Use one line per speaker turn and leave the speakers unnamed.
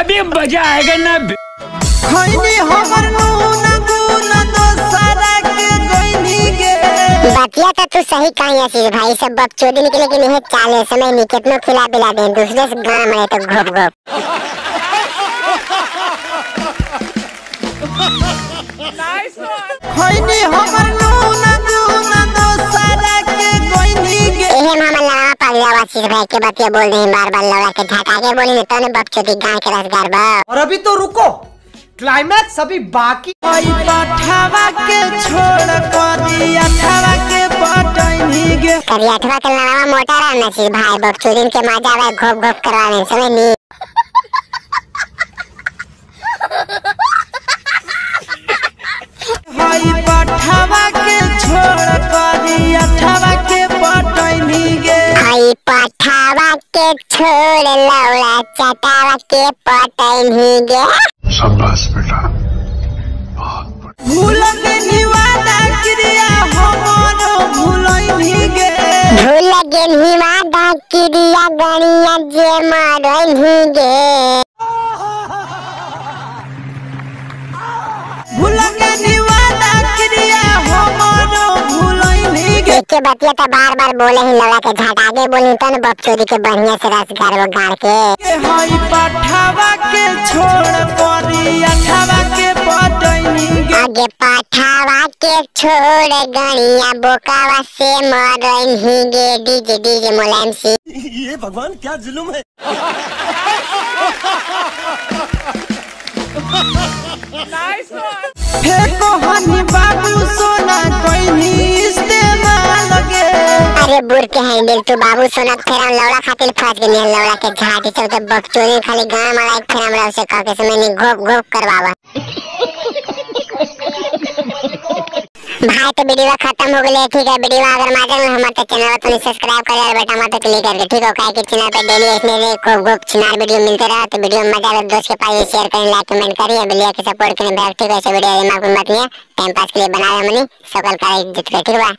अभी मजा आएगा ना।
खैनी हमर नून गुन दोसरा के गइनी गे।
बतिया तो तू सही कही आशीष भाई, सब बकचोदी निकले कि नहीं चाले समय नहीं कितना खिला पिला दे दूसरे से गाना में तो घोप घोप।
खैनी हमर नून गुन दोसरा के गइनी गे।
एहे मामा लड़ा पालिया आशीष भाई के बतिया बोल रही बार बार लड़ा के झटा के बोली तो ने बकचोदी गाय के रसगार बा।
और अभी तो रुको, क्लाइमैक्स अभी बाकी। आई पाठावा के छोड़ करी अठावा के पटैनी गे।
करियाठवा के लड़ावा मोटा रहना आशीष भाई, बकचोदी के मजा आवे घोप घोप करवाने समय नहीं।
आई पाठावा के छोड़ करी अठावा के पटैनी गे।
आई पाठावा के छोड़ लौड़ा चटावा के पटैनी गे।
शाबाश बेटा।
भूल के निवादा क्रिया हमरो भूलैनी गे।
भूल गे निवादा क्रिया गणिया जे मरैनी गे।
भूल के निवादा क्रिया हमरो भूलैनी गे।
के बतिया तो बार बार बोले ही लड़ा के झटा के बोली तो न बकचोदी के बढ़िया से रस गाड़ गाड़ के।
हाई पाठावा के छोड़ करी अठावा के पटैनी गे।
आगे पाठावा के छोड़ गणिया बोकावा से मरैनी गे। डीजे डीजे मुलायम सी।
ये भगवान क्या जुल्म है। फेंको हनी बाबू सोना कोई इस्तेमाल गे।
अरे बुर के हैंडल तू बाबू सोना फेरा लौड़ा खातिर फंस गई है। लौड़ा के झाटी चलते बकचोदी खाली गांव वाला एक फेरा हमरा से कह के समय नहीं घोप घोप करवावा। भाई तो वीडियो खत्म हो गई, ठीक है। वीडियो अगर मजा आया हमारे चैनल को सब्सक्राइब कर यार बेटा मत क्लिक करके, ठीक है। काहे कि चैनल पे डेली इसमें खूब खूब चिनार वीडियो मिलते रहा। तो वीडियो मजा आए दोस्त के पास शेयर करें, लाइक कमेंट करिए, बिलिया के सपोर्ट करें। ठीक है, ऐसे वीडियो दिमाग में मत नहीं टाइम पास के लिए बना रहे मनी सकल का ठीक है।